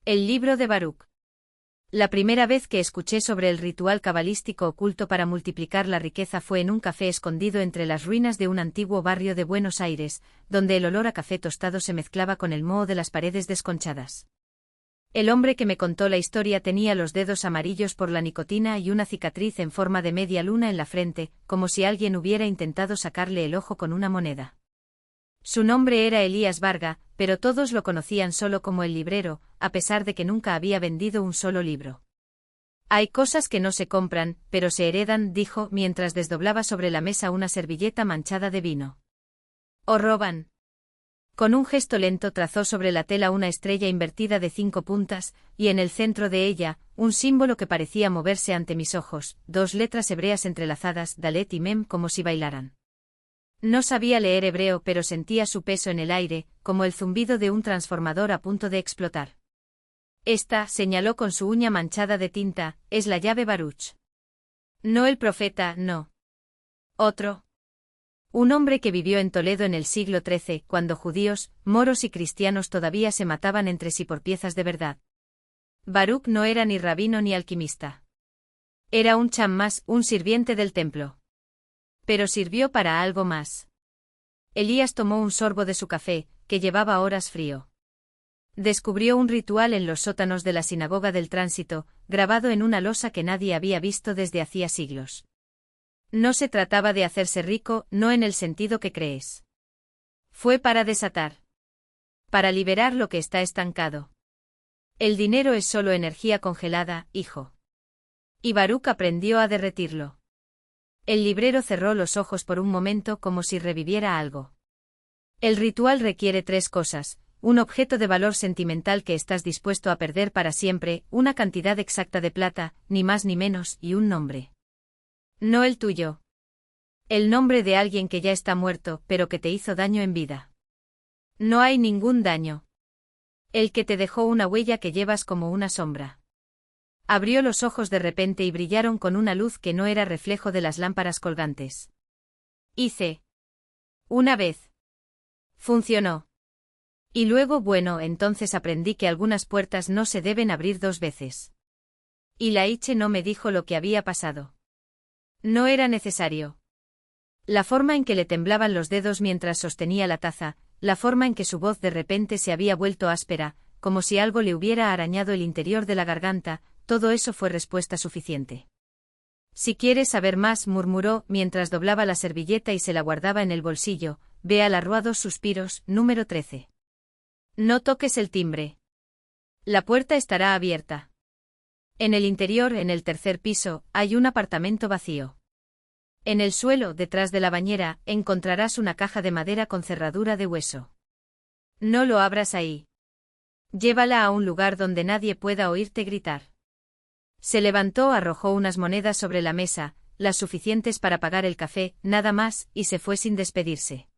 El libro de Baruch. La primera vez que escuché sobre el ritual cabalístico oculto para multiplicar la riqueza fue en un café escondido entre las ruinas de un antiguo barrio de Buenos Aires, donde el olor a café tostado se mezclaba con el moho de las paredes desconchadas. El hombre que me contó la historia tenía los dedos amarillos por la nicotina y una cicatriz en forma de media luna en la frente, como si alguien hubiera intentado sacarle el ojo con una moneda. Su nombre era Elías Varga, pero todos lo conocían solo como el librero, a pesar de que nunca había vendido un solo libro. Hay cosas que no se compran, pero se heredan, dijo mientras desdoblaba sobre la mesa una servilleta manchada de vino. O roban. Con un gesto lento trazó sobre la tela una estrella invertida de 5 puntas, y en el centro de ella, un símbolo que parecía moverse ante mis ojos, 2 letras hebreas entrelazadas, Dalet y Mem, como si bailaran. No sabía leer hebreo, pero sentía su peso en el aire, como el zumbido de un transformador a punto de explotar. Esta, señaló con su uña manchada de tinta, es la llave Baruch. No el profeta, no. Otro. Un hombre que vivió en Toledo en el siglo XIII, cuando judíos, moros y cristianos todavía se mataban entre sí por piezas de verdad. Baruch no era ni rabino ni alquimista. Era un chamás, un sirviente del templo. Pero sirvió para algo más. Elías tomó un sorbo de su café, que llevaba horas frío. Descubrió un ritual en los sótanos de la sinagoga del tránsito, grabado en una losa que nadie había visto desde hacía siglos. No se trataba de hacerse rico, no en el sentido que crees. Fue para desatar. Para liberar lo que está estancado. El dinero es solo energía congelada, hijo. Y Baruch aprendió a derretirlo. El librero cerró los ojos por un momento como si reviviera algo. El ritual requiere 3 cosas: un objeto de valor sentimental que estás dispuesto a perder para siempre, una cantidad exacta de plata, ni más ni menos, y un nombre. No el tuyo. El nombre de alguien que ya está muerto, pero que te hizo daño en vida. No hay ningún daño. El que te dejó una huella que llevas como una sombra. Abrió los ojos de repente y brillaron con una luz que no era reflejo de las lámparas colgantes. Hice. Una vez. Funcionó. Y luego, bueno, entonces aprendí que algunas puertas no se deben abrir 2 veces. Y Laiche no me dijo lo que había pasado. No era necesario. La forma en que le temblaban los dedos mientras sostenía la taza, la forma en que su voz de repente se había vuelto áspera, como si algo le hubiera arañado el interior de la garganta, todo eso fue respuesta suficiente. Si quieres saber más, murmuró, mientras doblaba la servilleta y se la guardaba en el bolsillo, ve a la Rua dos Suspiros, número 13. No toques el timbre. La puerta estará abierta. En el interior, en el 3er piso, hay un apartamento vacío. En el suelo, detrás de la bañera, encontrarás una caja de madera con cerradura de hueso. No lo abras ahí. Llévala a un lugar donde nadie pueda oírte gritar. Se levantó, arrojó unas monedas sobre la mesa, las suficientes para pagar el café, nada más, y se fue sin despedirse.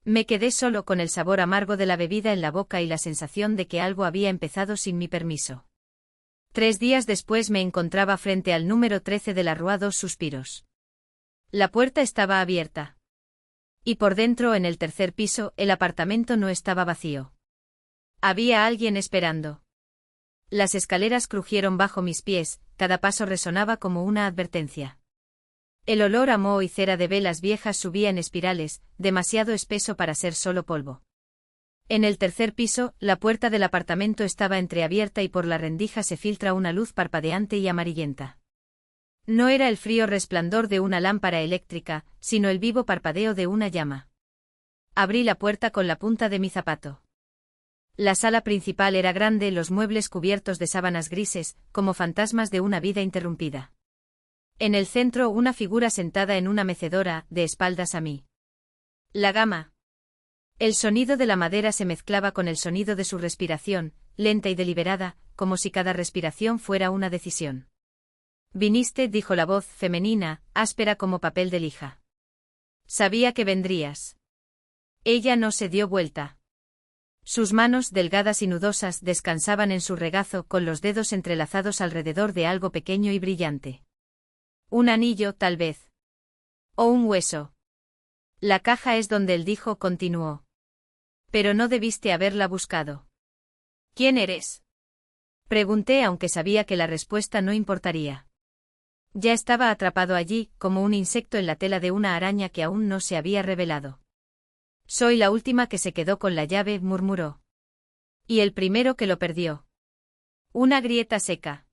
Me quedé solo con el sabor amargo de la bebida en la boca y la sensación de que algo había empezado sin mi permiso. 3 días después me encontraba frente al número 13 de la Rua dos Suspiros. La puerta estaba abierta. Y por dentro, en el 3er piso, el apartamento no estaba vacío. Había alguien esperando. Las escaleras crujieron bajo mis pies, cada paso resonaba como una advertencia. El olor a moho y cera de velas viejas subía en espirales, demasiado espeso para ser solo polvo. En el 3er piso, la puerta del apartamento estaba entreabierta y por la rendija se filtra una luz parpadeante y amarillenta. No era el frío resplandor de una lámpara eléctrica, sino el vivo parpadeo de una llama. Abrí la puerta con la punta de mi zapato. La sala principal era grande, los muebles cubiertos de sábanas grises, como fantasmas de una vida interrumpida. En el centro, una figura sentada en una mecedora, de espaldas a mí. La gama. El sonido de la madera se mezclaba con el sonido de su respiración, lenta y deliberada, como si cada respiración fuera una decisión. Viniste, dijo la voz femenina, áspera como papel de lija. Sabía que vendrías. Ella no se dio vuelta. Sus manos, delgadas y nudosas, descansaban en su regazo con los dedos entrelazados alrededor de algo pequeño y brillante. Un anillo, tal vez. O un hueso. La caja es donde él dijo, continuó. Pero no debiste haberla buscado. ¿Quién eres? Pregunté aunque sabía que la respuesta no importaría. Ya estaba atrapado allí, como un insecto en la tela de una araña que aún no se había revelado. Soy la última que se quedó con la llave, murmuró. Y el primero que lo perdió. Una grieta seca.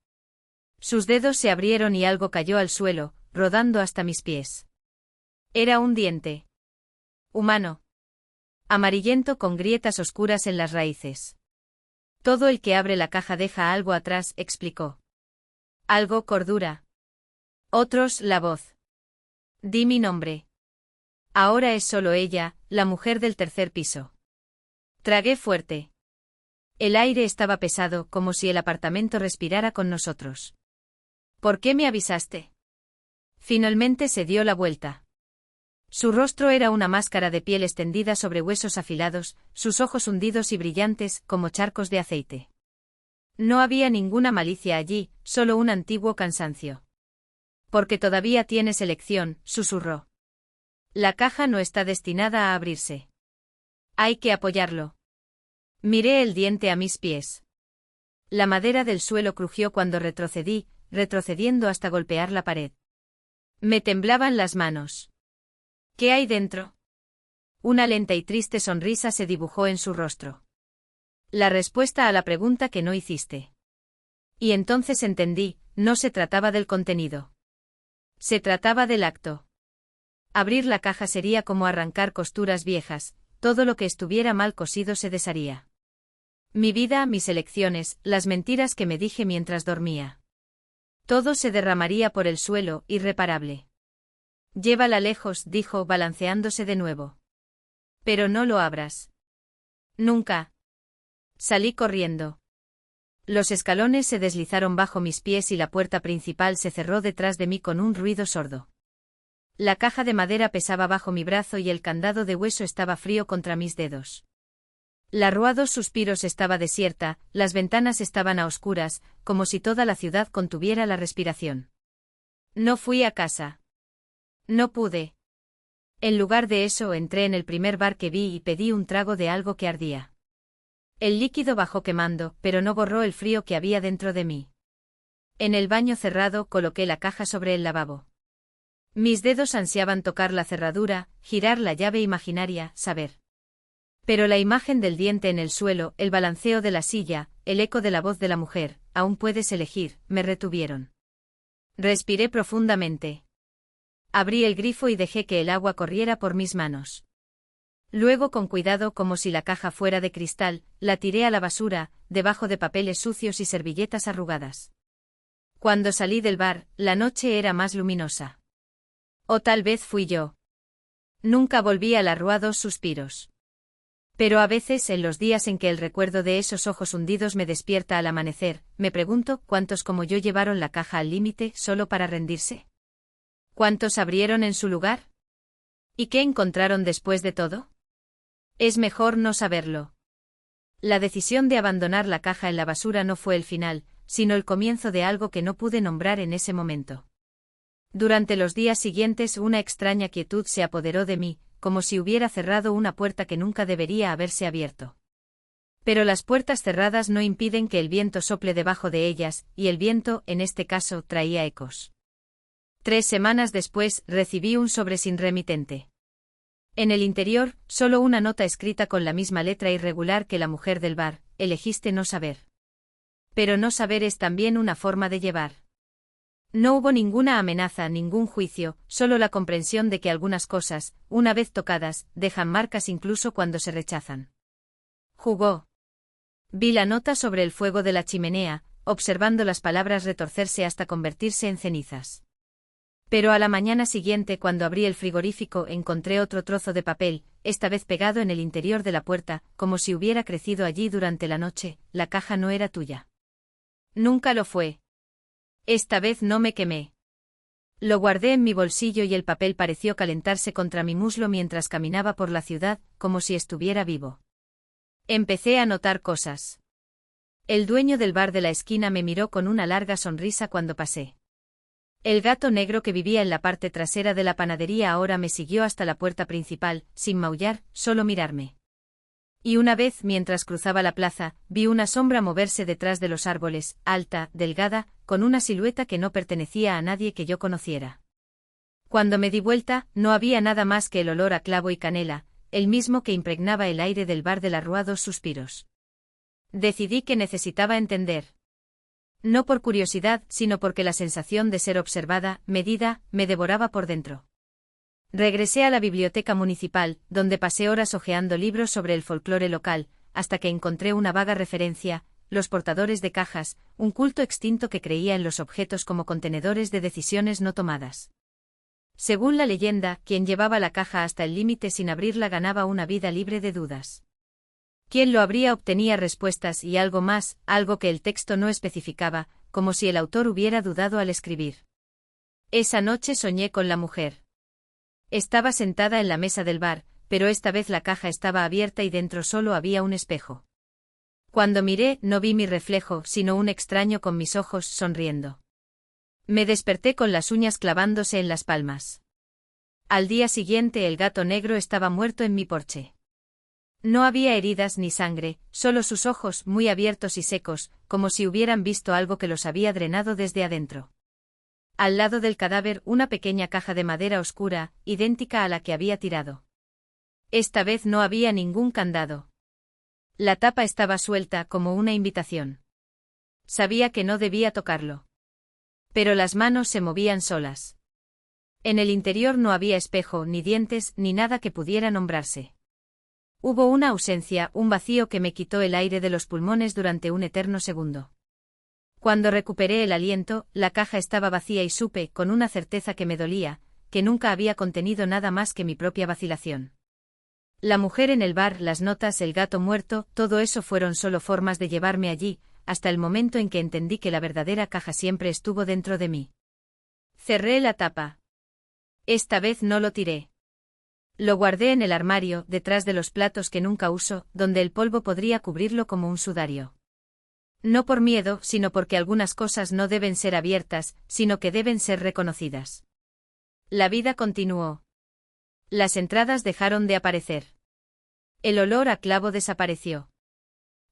Sus dedos se abrieron y algo cayó al suelo, rodando hasta mis pies. Era un diente. Humano. Amarillento con grietas oscuras en las raíces. Todo el que abre la caja deja algo atrás, explicó. Algo, cordura. Otros, la voz. Di mi nombre. Ahora es solo ella, la mujer del tercer piso. Tragué fuerte. El aire estaba pesado, como si el apartamento respirara con nosotros. ¿Por qué me avisaste? Finalmente se dio la vuelta. Su rostro era una máscara de piel extendida sobre huesos afilados, sus ojos hundidos y brillantes, como charcos de aceite. No había ninguna malicia allí, solo un antiguo cansancio. Porque todavía tienes elección, susurró. La caja no está destinada a abrirse. Hay que apoyarlo. Miré el diente a mis pies. La madera del suelo crujió cuando retrocedí, retrocediendo hasta golpear la pared. Me temblaban las manos. ¿Qué hay dentro? Una lenta y triste sonrisa se dibujó en su rostro. La respuesta a la pregunta que no hiciste. Y entonces entendí, no se trataba del contenido. Se trataba del acto. Abrir la caja sería como arrancar costuras viejas, todo lo que estuviera mal cosido se desharía. Mi vida, mis elecciones, las mentiras que me dije mientras dormía. Todo se derramaría por el suelo, irreparable. Llévala lejos, dijo, balanceándose de nuevo. Pero no lo abras. Nunca. Salí corriendo. Los escalones se deslizaron bajo mis pies y la puerta principal se cerró detrás de mí con un ruido sordo. La caja de madera pesaba bajo mi brazo y el candado de hueso estaba frío contra mis dedos. La rua Dos Suspiros estaba desierta, las ventanas estaban a oscuras, como si toda la ciudad contuviera la respiración. No fui a casa. No pude. En lugar de eso entré en el primer bar que vi y pedí un trago de algo que ardía. El líquido bajó quemando, pero no borró el frío que había dentro de mí. En el baño cerrado coloqué la caja sobre el lavabo. Mis dedos ansiaban tocar la cerradura, girar la llave imaginaria, saber. Pero la imagen del diente en el suelo, el balanceo de la silla, el eco de la voz de la mujer, aún puedes elegir, me retuvieron. Respiré profundamente. Abrí el grifo y dejé que el agua corriera por mis manos. Luego, con cuidado como si la caja fuera de cristal, la tiré a la basura, debajo de papeles sucios y servilletas arrugadas. Cuando salí del bar, la noche era más luminosa. O tal vez fui yo. Nunca volví a la rua Dos Suspiros. Pero a veces, en los días en que el recuerdo de esos ojos hundidos me despierta al amanecer, me pregunto cuántos como yo llevaron la caja al límite solo para rendirse. ¿Cuántos abrieron en su lugar? ¿Y qué encontraron después de todo? Es mejor no saberlo. La decisión de abandonar la caja en la basura no fue el final, sino el comienzo de algo que no pude nombrar en ese momento. Durante los días siguientes una extraña quietud se apoderó de mí, como si hubiera cerrado una puerta que nunca debería haberse abierto. Pero las puertas cerradas no impiden que el viento sople debajo de ellas, y el viento, en este caso, traía ecos. 3 semanas después, recibí un sobre sin remitente. En el interior, solo una nota escrita con la misma letra irregular que la mujer del bar: elegiste no saber. Pero no saber es también una forma de llevar. No hubo ninguna amenaza, ningún juicio, solo la comprensión de que algunas cosas, una vez tocadas, dejan marcas incluso cuando se rechazan. Jugó. Vi la nota sobre el fuego de la chimenea, observando las palabras retorcerse hasta convertirse en cenizas. Pero a la mañana siguiente, cuando abrí el frigorífico, encontré otro trozo de papel, esta vez pegado en el interior de la puerta, como si hubiera crecido allí durante la noche. La caja no era tuya. Nunca lo fue. Esta vez no me quemé. Lo guardé en mi bolsillo y el papel pareció calentarse contra mi muslo mientras caminaba por la ciudad, como si estuviera vivo. Empecé a notar cosas. El dueño del bar de la esquina me miró con una larga sonrisa cuando pasé. El gato negro que vivía en la parte trasera de la panadería ahora me siguió hasta la puerta principal, sin maullar, solo mirarme. Y una vez, mientras cruzaba la plaza, vi una sombra moverse detrás de los árboles, alta, delgada, con una silueta que no pertenecía a nadie que yo conociera. Cuando me di vuelta, no había nada más que el olor a clavo y canela, el mismo que impregnaba el aire del bar de la Rúa dos Suspiros. Decidí que necesitaba entender. No por curiosidad, sino porque la sensación de ser observada, medida, me devoraba por dentro. Regresé a la biblioteca municipal, donde pasé horas hojeando libros sobre el folclore local, hasta que encontré una vaga referencia: los portadores de cajas, un culto extinto que creía en los objetos como contenedores de decisiones no tomadas. Según la leyenda, quien llevaba la caja hasta el límite sin abrirla ganaba una vida libre de dudas. Quien lo abría obtenía respuestas y algo más, algo que el texto no especificaba, como si el autor hubiera dudado al escribir. Esa noche soñé con la mujer. Estaba sentada en la mesa del bar, pero esta vez la caja estaba abierta y dentro solo había un espejo. Cuando miré, no vi mi reflejo, sino un extraño con mis ojos sonriendo. Me desperté con las uñas clavándose en las palmas. Al día siguiente el gato negro estaba muerto en mi porche. No había heridas ni sangre, solo sus ojos, muy abiertos y secos, como si hubieran visto algo que los había drenado desde adentro. Al lado del cadáver, una pequeña caja de madera oscura, idéntica a la que había tirado. Esta vez no había ningún candado. La tapa estaba suelta, como una invitación. Sabía que no debía tocarlo. Pero las manos se movían solas. En el interior no había espejo, ni dientes, ni nada que pudiera nombrarse. Hubo una ausencia, un vacío que me quitó el aire de los pulmones durante un eterno segundo. Cuando recuperé el aliento, la caja estaba vacía y supe, con una certeza que me dolía, que nunca había contenido nada más que mi propia vacilación. La mujer en el bar, las notas, el gato muerto, todo eso fueron solo formas de llevarme allí, hasta el momento en que entendí que la verdadera caja siempre estuvo dentro de mí. Cerré la tapa. Esta vez no lo tiré. Lo guardé en el armario, detrás de los platos que nunca uso, donde el polvo podría cubrirlo como un sudario. No por miedo, sino porque algunas cosas no deben ser abiertas, sino que deben ser reconocidas. La vida continuó. Las entradas dejaron de aparecer. El olor a clavo desapareció.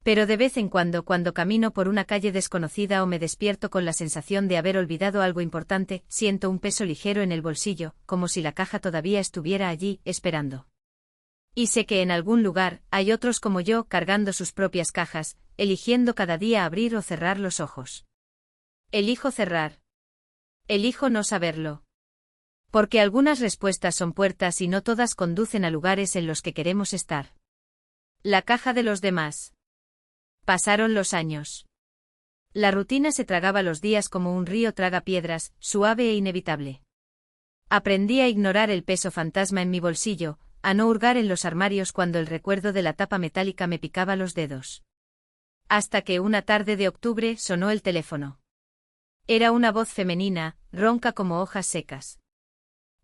Pero de vez en cuando camino por una calle desconocida o me despierto con la sensación de haber olvidado algo importante, siento un peso ligero en el bolsillo, como si la caja todavía estuviera allí, esperando. Y sé que en algún lugar, hay otros como yo, cargando sus propias cajas, eligiendo cada día abrir o cerrar los ojos. Elijo cerrar. Elijo no saberlo. Porque algunas respuestas son puertas y no todas conducen a lugares en los que queremos estar. La caja de los demás. Pasaron los años. La rutina se tragaba los días como un río traga piedras, suave e inevitable. Aprendí a ignorar el peso fantasma en mi bolsillo, a no hurgar en los armarios cuando el recuerdo de la tapa metálica me picaba los dedos. Hasta que una tarde de octubre sonó el teléfono. Era una voz femenina, ronca como hojas secas.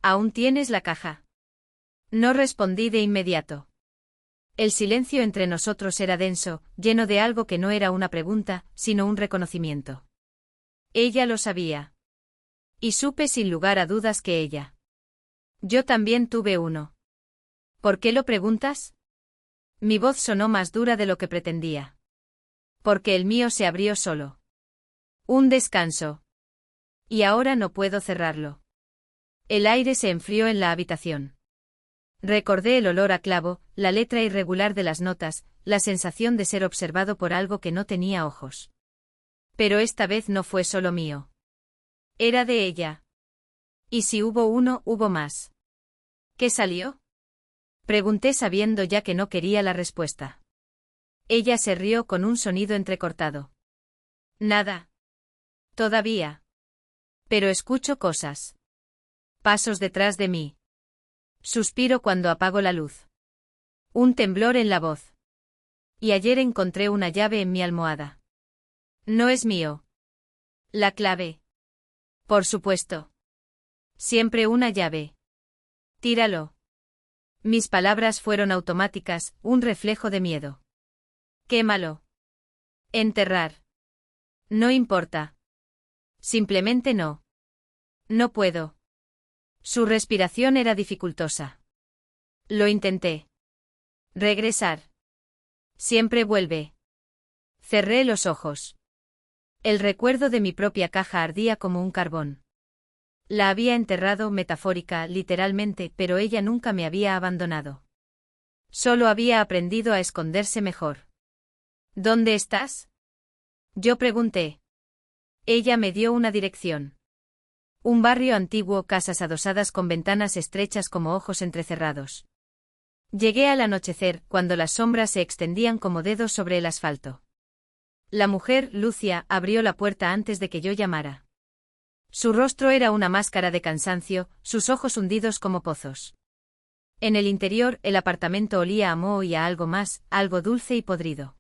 ¿Aún tienes la caja? No respondí de inmediato. El silencio entre nosotros era denso, lleno de algo que no era una pregunta, sino un reconocimiento. Ella lo sabía. Y supe sin lugar a dudas que ella. Yo también tuve uno. ¿Por qué lo preguntas? Mi voz sonó más dura de lo que pretendía. Porque el mío se abrió solo. Un descanso. Y ahora no puedo cerrarlo. El aire se enfrió en la habitación. Recordé el olor a clavo, la letra irregular de las notas, la sensación de ser observado por algo que no tenía ojos. Pero esta vez no fue solo mío. Era de ella. Y si hubo uno, hubo más. ¿Qué salió? Pregunté sabiendo ya que no quería la respuesta. Ella se rió con un sonido entrecortado. Nada. Todavía. Pero escucho cosas. Pasos detrás de mí. Suspiro cuando apago la luz. Un temblor en la voz. Y ayer encontré una llave en mi almohada. No es mío. La clave. Por supuesto. Siempre una llave. Tíralo. Mis palabras fueron automáticas, un reflejo de miedo. Quémalo. Enterrar. No importa. Simplemente no. No puedo. Su respiración era dificultosa. Lo intenté. Regresar. Siempre vuelve. Cerré los ojos. El recuerdo de mi propia caja ardía como un carbón. La había enterrado metafórica, literalmente, pero ella nunca me había abandonado. Solo había aprendido a esconderse mejor. ¿Dónde estás? Yo pregunté. Ella me dio una dirección. Un barrio antiguo, casas adosadas con ventanas estrechas como ojos entrecerrados. Llegué al anochecer, cuando las sombras se extendían como dedos sobre el asfalto. La mujer, Lucia, abrió la puerta antes de que yo llamara. Su rostro era una máscara de cansancio, sus ojos hundidos como pozos. En el interior, el apartamento olía a moho y a algo más, algo dulce y podrido.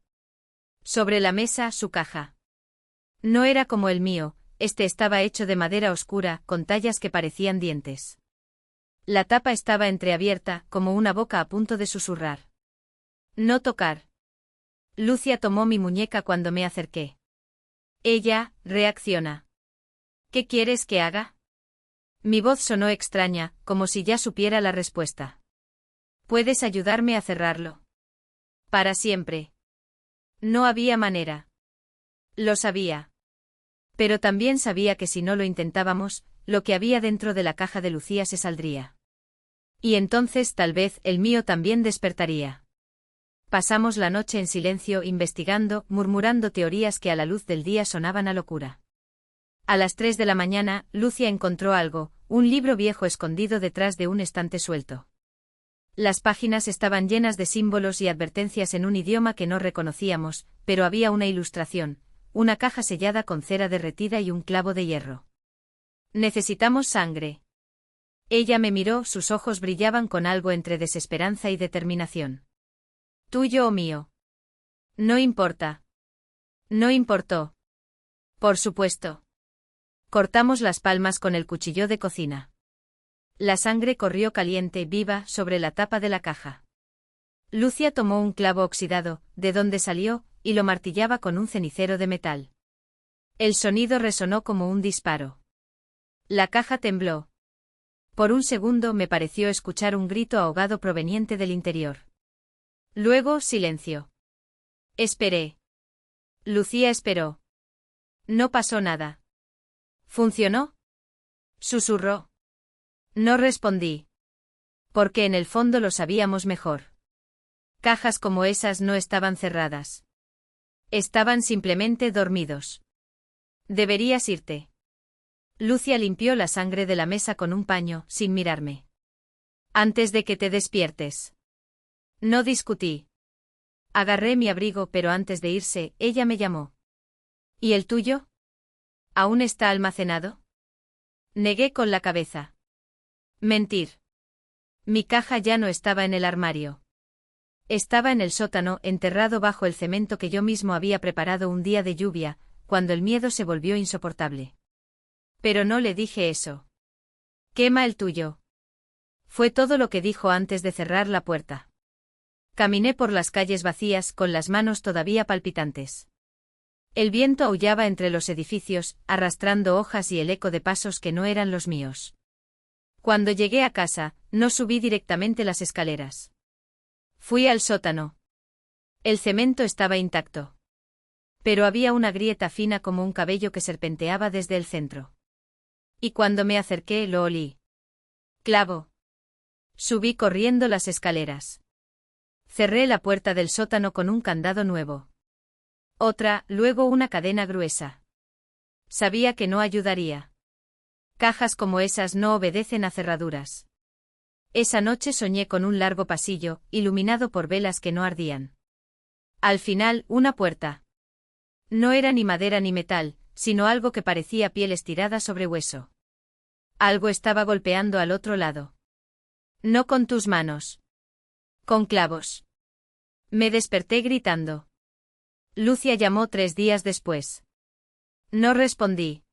Sobre la mesa, su caja. No era como el mío, este estaba hecho de madera oscura, con tallas que parecían dientes. La tapa estaba entreabierta, como una boca a punto de susurrar. No tocar. Lucia tomó mi muñeca cuando me acerqué. Ella, reacciona. ¿Qué quieres que haga? Mi voz sonó extraña, como si ya supiera la respuesta. ¿Puedes ayudarme a cerrarlo? Para siempre. No había manera. Lo sabía. Pero también sabía que si no lo intentábamos, lo que había dentro de la caja de Lucía se saldría. Y entonces tal vez el mío también despertaría. Pasamos la noche en silencio investigando, murmurando teorías que a la luz del día sonaban a locura. A las 3 de la mañana, Lucia encontró algo, un libro viejo escondido detrás de un estante suelto. Las páginas estaban llenas de símbolos y advertencias en un idioma que no reconocíamos, pero había una ilustración, una caja sellada con cera derretida y un clavo de hierro. Necesitamos sangre. Ella me miró, sus ojos brillaban con algo entre desesperanza y determinación. ¿Tuyo o mío? No importa. No importó. Por supuesto. Cortamos las palmas con el cuchillo de cocina. La sangre corrió caliente, viva, sobre la tapa de la caja. Lucia tomó un clavo oxidado, de donde salió, y lo martillaba con un cenicero de metal. El sonido resonó como un disparo. La caja tembló. Por un segundo me pareció escuchar un grito ahogado proveniente del interior. Luego, silencio. Esperé. Lucía esperó. No pasó nada. ¿Funcionó? Susurró. No respondí. Porque en el fondo lo sabíamos mejor. Cajas como esas no estaban cerradas. Estaban simplemente dormidos. Deberías irte. Lucia limpió la sangre de la mesa con un paño, sin mirarme. Antes de que te despiertes. No discutí. Agarré mi abrigo, pero antes de irse, ella me llamó. ¿Y el tuyo? ¿Aún está almacenado? Negué con la cabeza. Mentir. Mi caja ya no estaba en el armario. Estaba en el sótano, enterrado bajo el cemento que yo mismo había preparado un día de lluvia, cuando el miedo se volvió insoportable. Pero no le dije eso. Quema el tuyo. Fue todo lo que dijo antes de cerrar la puerta. Caminé por las calles vacías, con las manos todavía palpitantes. El viento aullaba entre los edificios, arrastrando hojas y el eco de pasos que no eran los míos. Cuando llegué a casa, no subí directamente las escaleras. Fui al sótano. El cemento estaba intacto. Pero había una grieta fina como un cabello que serpenteaba desde el centro. Y cuando me acerqué lo olí. Clavo. Subí corriendo las escaleras. Cerré la puerta del sótano con un candado nuevo. Otra, luego una cadena gruesa. Sabía que no ayudaría. Cajas como esas no obedecen a cerraduras. Esa noche soñé con un largo pasillo, iluminado por velas que no ardían. Al final, una puerta. No era ni madera ni metal, sino algo que parecía piel estirada sobre hueso. Algo estaba golpeando al otro lado. No con tus manos. Con clavos. Me desperté gritando. Lucia llamó 3 días después. No respondí.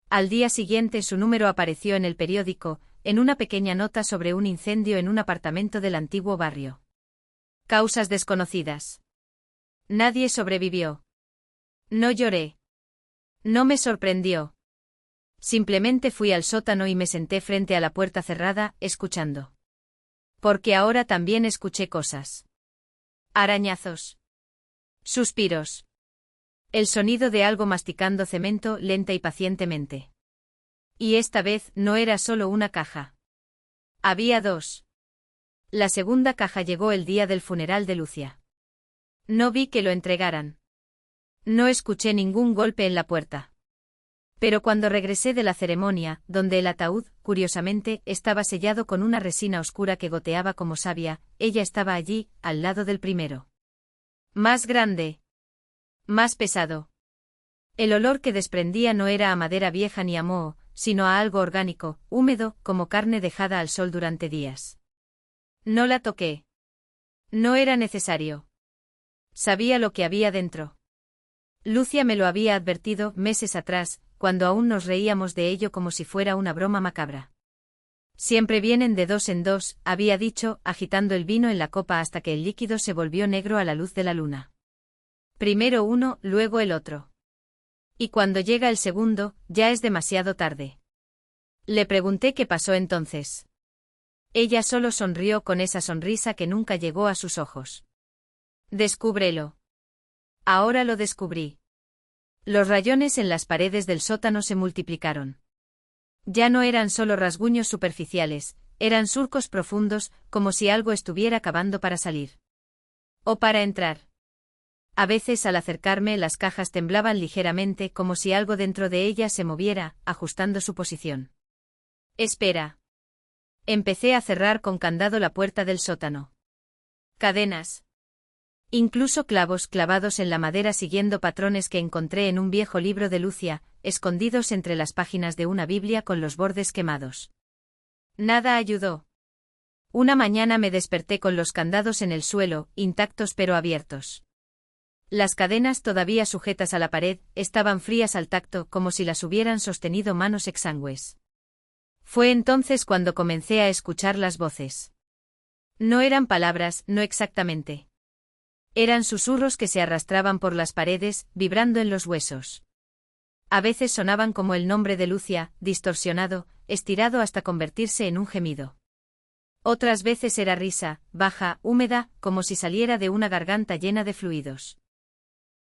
Al día siguiente su número apareció en el periódico, en una pequeña nota sobre un incendio en un apartamento del antiguo barrio. Causas desconocidas. Nadie sobrevivió. No lloré. No me sorprendió. Simplemente fui al sótano y me senté frente a la puerta cerrada, escuchando. Porque ahora también escuché cosas. Arañazos. Suspiros. El sonido de algo masticando cemento lenta y pacientemente. Y esta vez no era solo una caja. Había dos. La segunda caja llegó el día del funeral de Lucia. No vi que lo entregaran. No escuché ningún golpe en la puerta. Pero cuando regresé de la ceremonia, donde el ataúd, curiosamente, estaba sellado con una resina oscura que goteaba como savia, ella estaba allí, al lado del primero. Más grande. Más pesado. El olor que desprendía no era a madera vieja ni a moho, sino a algo orgánico, húmedo, como carne dejada al sol durante días. No la toqué. No era necesario. Sabía lo que había dentro. Lucia me lo había advertido meses atrás, cuando aún nos reíamos de ello como si fuera una broma macabra. Siempre vienen de dos en dos, había dicho, agitando el vino en la copa hasta que el líquido se volvió negro a la luz de la luna. Primero uno, luego el otro. Y cuando llega el segundo, ya es demasiado tarde. Le pregunté qué pasó entonces. Ella solo sonrió con esa sonrisa que nunca llegó a sus ojos. Descúbrelo. Ahora lo descubrí. Los rayones en las paredes del sótano se multiplicaron. Ya no eran solo rasguños superficiales, eran surcos profundos, como si algo estuviera cavando para salir. O para entrar. A veces al acercarme las cajas temblaban ligeramente como si algo dentro de ellas se moviera, ajustando su posición. Espera. Empecé a cerrar con candado la puerta del sótano. Cadenas. Incluso clavos clavados en la madera siguiendo patrones que encontré en un viejo libro de Lucia, escondidos entre las páginas de una Biblia con los bordes quemados. Nada ayudó. Una mañana me desperté con los candados en el suelo, intactos pero abiertos. Las cadenas todavía sujetas a la pared, estaban frías al tacto como si las hubieran sostenido manos exangües. Fue entonces cuando comencé a escuchar las voces. No eran palabras, no exactamente. Eran susurros que se arrastraban por las paredes, vibrando en los huesos. A veces sonaban como el nombre de Lucia, distorsionado, estirado hasta convertirse en un gemido. Otras veces era risa, baja, húmeda, como si saliera de una garganta llena de fluidos.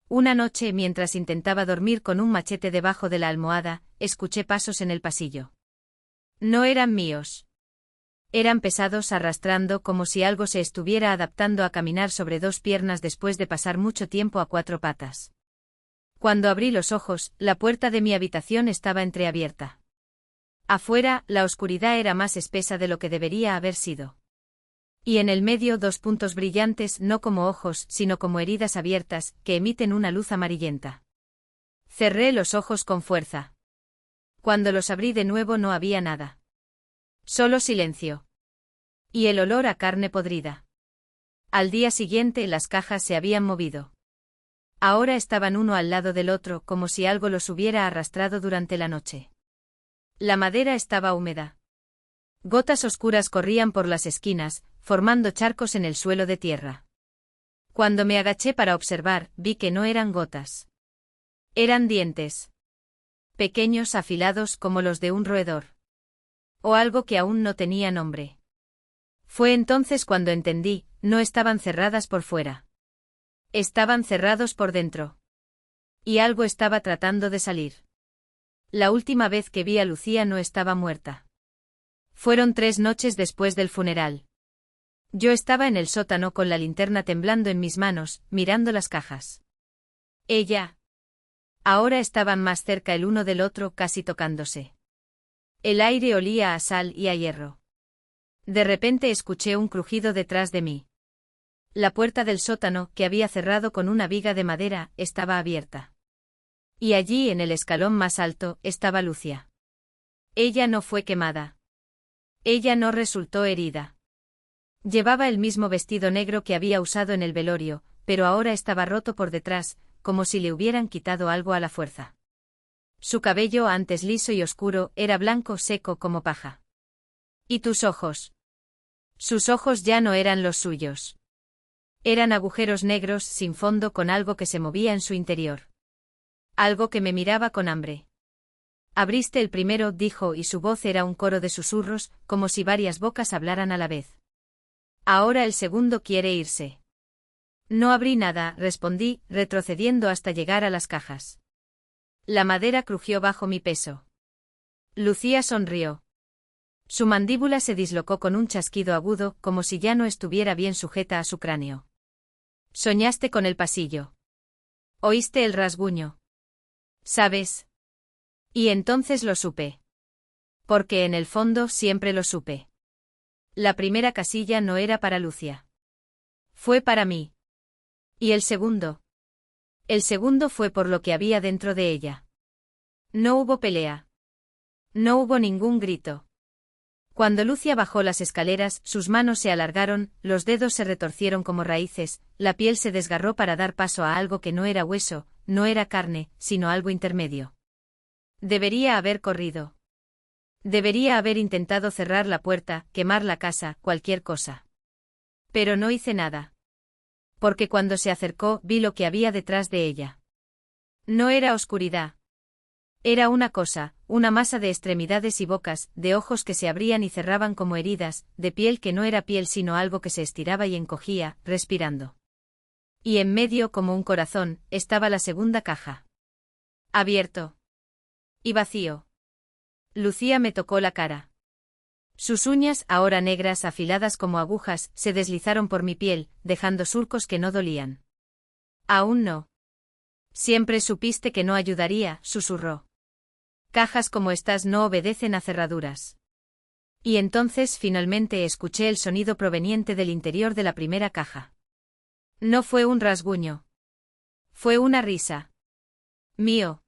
Una noche, mientras intentaba dormir con un machete debajo de la almohada, escuché pasos en el pasillo. No eran míos. Eran pesados arrastrando como si algo se estuviera adaptando a caminar sobre dos piernas después de pasar mucho tiempo a cuatro patas. Cuando abrí los ojos, la puerta de mi habitación estaba entreabierta. Afuera, la oscuridad era más espesa de lo que debería haber sido. Y en el medio dos puntos brillantes no como ojos, sino como heridas abiertas, que emiten una luz amarillenta. Cerré los ojos con fuerza. Cuando los abrí de nuevo no había nada. Solo silencio. Y el olor a carne podrida. Al día siguiente las cajas se habían movido. Ahora estaban uno al lado del otro como si algo los hubiera arrastrado durante la noche. La madera estaba húmeda. Gotas oscuras corrían por las esquinas, formando charcos en el suelo de tierra. Cuando me agaché para observar, vi que no eran gotas. Eran dientes. Pequeños afilados como los de un roedor. O algo que aún no tenía nombre. Fue entonces cuando entendí, no estaban cerradas por fuera. Estaban cerrados por dentro. Y algo estaba tratando de salir. La última vez que vi a Lucía no estaba muerta. Fueron 3 noches después del funeral. Yo estaba en el sótano con la linterna temblando en mis manos, mirando las cajas. Ella. Ahora estaban más cerca el uno del otro, casi tocándose. El aire olía a sal y a hierro. De repente escuché un crujido detrás de mí. La puerta del sótano, que había cerrado con una viga de madera, estaba abierta. Y allí, en el escalón más alto, estaba Lucia. Ella no fue quemada. Ella no resultó herida. Llevaba el mismo vestido negro que había usado en el velorio, pero ahora estaba roto por detrás, como si le hubieran quitado algo a la fuerza. Su cabello, antes liso y oscuro, era blanco seco como paja. ¿Y tus ojos? Sus ojos ya no eran los suyos. Eran agujeros negros sin fondo con algo que se movía en su interior. Algo que me miraba con hambre. Abriste el primero, dijo, y su voz era un coro de susurros, como si varias bocas hablaran a la vez. Ahora el segundo quiere irse. No abrí nada, respondí, retrocediendo hasta llegar a las cajas. La madera crujió bajo mi peso. Lucía sonrió. Su mandíbula se dislocó con un chasquido agudo, como si ya no estuviera bien sujeta a su cráneo. Soñaste con el pasillo. Oíste el rasguño. ¿Sabes? Y entonces lo supe. Porque en el fondo siempre lo supe. La primera casilla no era para Lucia. Fue para mí. ¿Y el segundo? El segundo fue por lo que había dentro de ella. No hubo pelea. No hubo ningún grito. Cuando Lucia bajó las escaleras, sus manos se alargaron, los dedos se retorcieron como raíces, la piel se desgarró para dar paso a algo que no era hueso, no era carne, sino algo intermedio. Debería haber corrido. Debería haber intentado cerrar la puerta, quemar la casa, cualquier cosa. Pero no hice nada. Porque cuando se acercó, vi lo que había detrás de ella. No era oscuridad. Era una cosa, una masa de extremidades y bocas, de ojos que se abrían y cerraban como heridas, de piel que no era piel sino algo que se estiraba y encogía, respirando. Y en medio, como un corazón, estaba la segunda caja. Abierto. Y vacío. Lucía me tocó la cara. Sus uñas, ahora negras afiladas como agujas, se deslizaron por mi piel, dejando surcos que no dolían. Aún no. Siempre supiste que no ayudaría, susurró. Cajas como estas no obedecen a cerraduras. Y entonces finalmente escuché el sonido proveniente del interior de la primera caja. No fue un rasguño. Fue una risa. Mío.